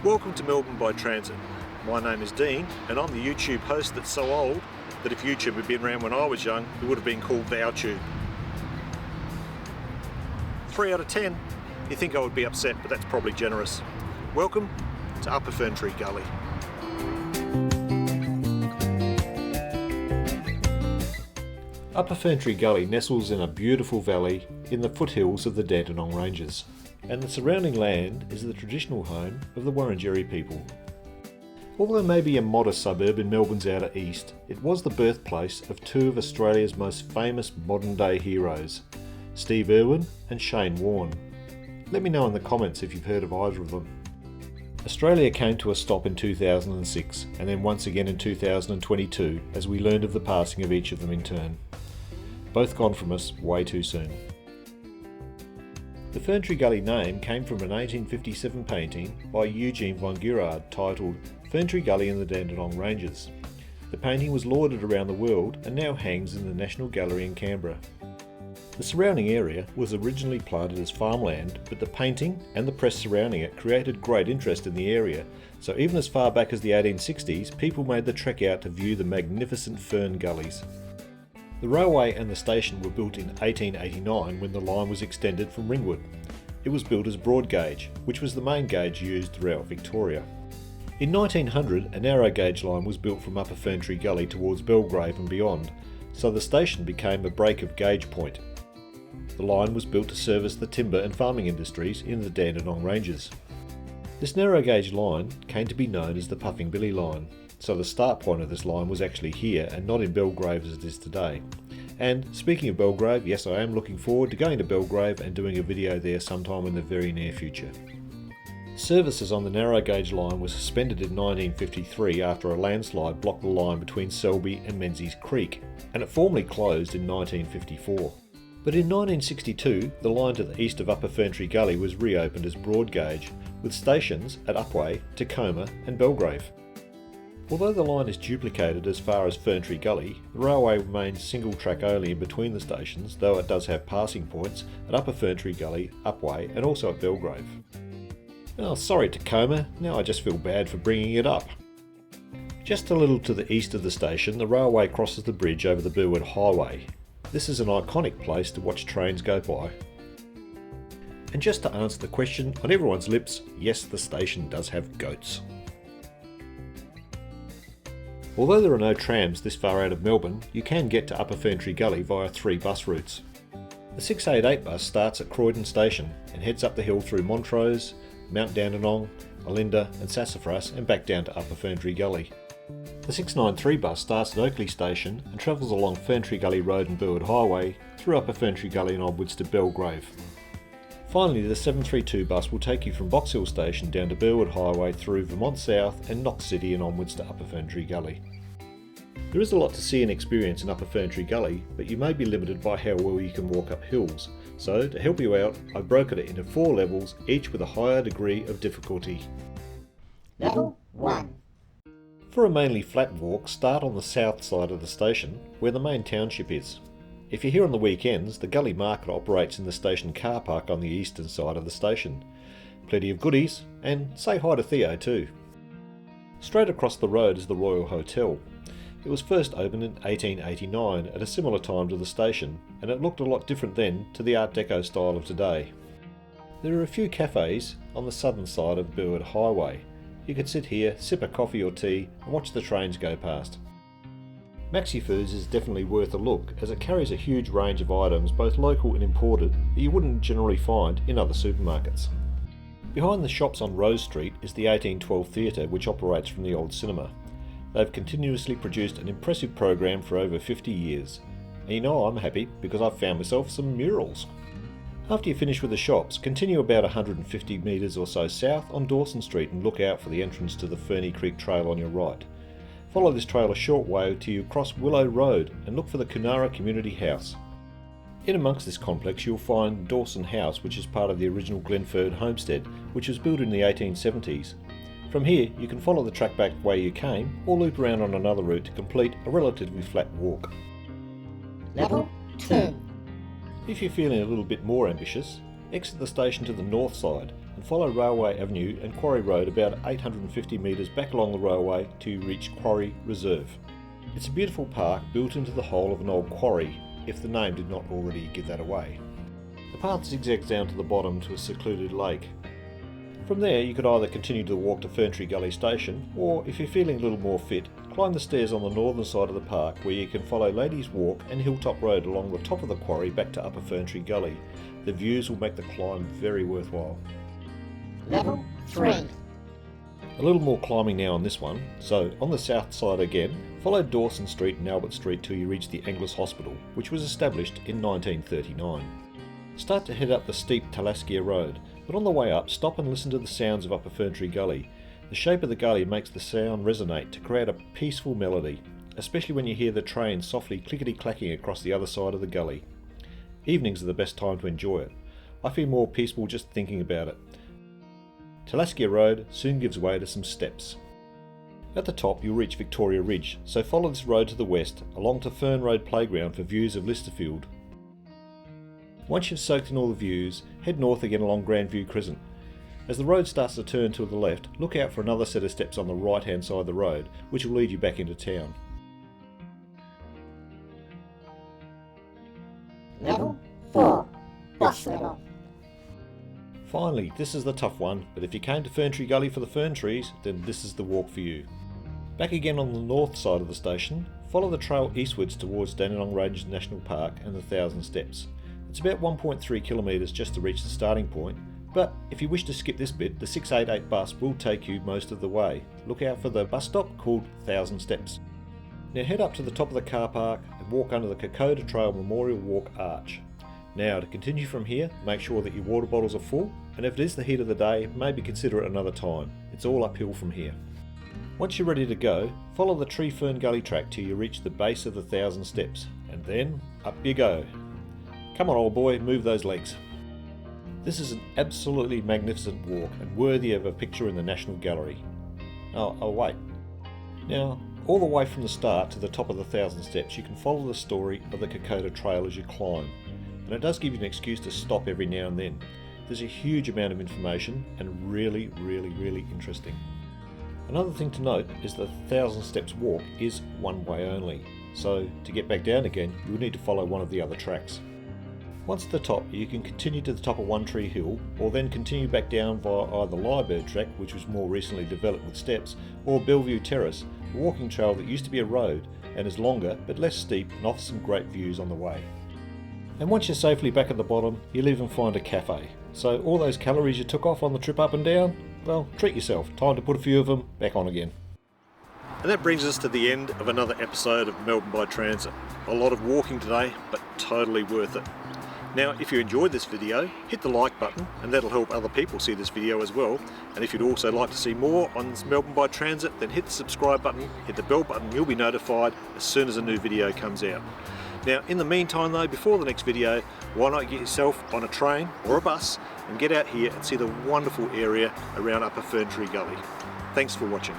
Welcome to Melbourne by Transit. My name is Dean and I'm the YouTube host that's so old that if YouTube had been around when I was young, it would have been called VowTube. 3 out of 10, you think I would be upset, but that's probably generous. Welcome to Upper Ferntree Gully. Upper Ferntree Gully nestles in a beautiful valley in the foothills of the Dandenong Ranges, and the surrounding land is the traditional home of the Wurundjeri people. Although maybe a modest suburb in Melbourne's outer east, it was the birthplace of two of Australia's most famous modern-day heroes, Steve Irwin and Shane Warne. Let me know in the comments if you've heard of either of them. Australia came to a stop in 2006 and then once again in 2022 as we learned of the passing of each of them in turn. Both gone from us way too soon. The Ferntree Gully name came from an 1857 painting by Eugene von Guerard titled Ferntree Gully in the Dandenong Ranges. The painting was lauded around the world and now hangs in the National Gallery in Canberra. The surrounding area was originally planted as farmland, but the painting and the press surrounding it created great interest in the area, so even as far back as the 1860s, people made the trek out to view the magnificent fern gullies. The railway and the station were built in 1889 when the line was extended from Ringwood. It was built as broad gauge, which was the main gauge used throughout Victoria. In 1900, a narrow gauge line was built from Upper Ferntree Gully towards Belgrave and beyond, so the station became a break of gauge point. The line was built to service the timber and farming industries in the Dandenong Ranges. This narrow gauge line came to be known as the Puffing Billy line, so the start point of this line was actually here and not in Belgrave as it is today. And speaking of Belgrave, yes, I am looking forward to going to Belgrave and doing a video there sometime in the very near future. Services on the narrow gauge line were suspended in 1953 after a landslide blocked the line between Selby and Menzies Creek, and it formally closed in 1954. But in 1962, the line to the east of Upper Ferntree Gully was reopened as broad gauge, with stations at Oakleigh, Tacoma and Belgrave. Although the line is duplicated as far as Ferntree Gully, the railway remains single track only in between the stations, though it does have passing points at Upper Ferntree Gully, Oakleigh and also at Belgrave. Oh, sorry Tacoma, now I just feel bad for bringing it up. Just a little to the east of the station, the railway crosses the bridge over the Burwood Highway. This is an iconic place to watch trains go by. And just to answer the question on everyone's lips, yes, the station does have goats. Although there are no trams this far out of Melbourne, you can get to Upper Ferntree Gully via 3 bus routes. The 688 bus starts at Croydon station and heads up the hill through Montrose, Mount Dandenong, Olinda and Sassafras and back down to Upper Ferntree Gully. The 693 bus starts at Oakleigh station and travels along Ferntree Gully Road and Burwood Highway through Upper Ferntree Gully and onwards to Belgrave. Finally, the 732 bus will take you from Box Hill station down to Burwood Highway through Vermont South and Knox City and onwards to Upper Ferntree Gully. There is a lot to see and experience in Upper Ferntree Gully, but you may be limited by how well you can walk up hills. So, to help you out, I've broken it into 4 levels, each with a higher degree of difficulty. Level 1. For a mainly flat walk, start on the south side of the station, where the main township is. If you're here on the weekends, the Gully Market operates in the station car park on the eastern side of the station. Plenty of goodies, and say hi to Theo too. Straight across the road is the Royal Hotel. It was first opened in 1889 at a similar time to the station, and it looked a lot different then to the Art Deco style of today. There are a few cafes on the southern side of Burwood Highway. You could sit here, sip a coffee or tea and watch the trains go past. Maxi Foods is definitely worth a look as it carries a huge range of items both local and imported that you wouldn't generally find in other supermarkets. Behind the shops on Rose Street is the 1812 Theatre which operates from the old cinema. They've continuously produced an impressive program for over 50 years. And you know I'm happy because I've found myself some murals. After you finish with the shops, continue about 150 metres or so south on Dawson Street and look out for the entrance to the Ferny Creek Trail on your right. Follow this trail a short way till you cross Willow Road and look for the Kunara Community House. In amongst this complex you'll find Dawson House, which is part of the original Glenford homestead, which was built in the 1870s. From here you can follow the track back where you came or loop around on another route to complete a relatively flat walk. Level 2. If you're feeling a little bit more ambitious, exit the station to the north side and follow Railway Avenue and Quarry Road about 850 metres back along the railway till you reach Quarry Reserve. It's a beautiful park built into the whole of an old quarry, if the name did not already give that away. The path zigzags down to the bottom to a secluded lake. From there you could either continue to walk to Ferntree Gully station, or if you're feeling a little more fit, climb the stairs on the northern side of the park where you can follow Ladies Walk and Hilltop Road along the top of the quarry back to Upper Ferntree Gully. The views will make the climb very worthwhile. Level 3. A little more climbing now on this one, so on the south side again, follow Dawson Street and Albert Street till you reach the Angliss Hospital, which was established in 1939. Start to head up the steep Talaskia Road, but on the way up stop and listen to the sounds of Upper Ferntree Gully. The shape of the gully makes the sound resonate to create a peaceful melody, especially when you hear the train softly clickety-clacking across the other side of the gully. Evenings are the best time to enjoy it. I feel more peaceful just thinking about it. Talaskia Road soon gives way to some steps. At the top you'll reach Victoria Ridge, so follow this road to the west along to Fern Road Playground for views of Listerfield. Once you've soaked in all the views, head north again along Grandview Crescent. As the road starts to turn to the left, look out for another set of steps on the right hand side of the road, which will lead you back into town. Level 4. Boss level. Finally, this is the tough one, but if you came to Ferntree Gully for the fern trees, then this is the walk for you. Back again on the north side of the station, follow the trail eastwards towards Dandenong Ranges National Park and the 1000 Steps. It's about 1.3 kilometres just to reach the starting point, but if you wish to skip this bit, the 688 bus will take you most of the way. Look out for the bus stop called 1000 Steps. Now head up to the top of the car park and walk under the Kokoda Trail Memorial Walk Arch. Now to continue from here, make sure that your water bottles are full, and if it is the heat of the day, maybe consider it another time. It's all uphill from here. Once you're ready to go, follow the Tree Fern Gully track till you reach the base of the 1000 Steps, and then up you go. Come on old boy, move those legs. This is an absolutely magnificent walk and worthy of a picture in the National Gallery. Oh wait. Now, all the way from the start to the top of the 1000 Steps you can follow the story of the Kokoda Trail as you climb, and it does give you an excuse to stop every now and then. There's a huge amount of information and really interesting. Another thing to note is the 1000 Steps walk is one way only, so to get back down again you'll need to follow one of the other tracks. Once at the top you can continue to the top of One Tree Hill, or then continue back down via either Lyrebird track, which was more recently developed with steps, or Bellevue Terrace, a walking trail that used to be a road and is longer but less steep and offers some great views on the way. And once you're safely back at the bottom, you'll even find a cafe. So all those calories you took off on the trip up and down, well, treat yourself. Time to put a few of them back on again. And that brings us to the end of another episode of Melbourne by Transit. A lot of walking today, but totally worth it. Now, if you enjoyed this video, hit the like button, and that'll help other people see this video as well. And if you'd also like to see more on Melbourne by Transit, then hit the subscribe button, hit the bell button, you'll be notified as soon as a new video comes out. Now, in the meantime though, before the next video, why not get yourself on a train or a bus and get out here and see the wonderful area around Upper Ferntree Gully. Thanks for watching.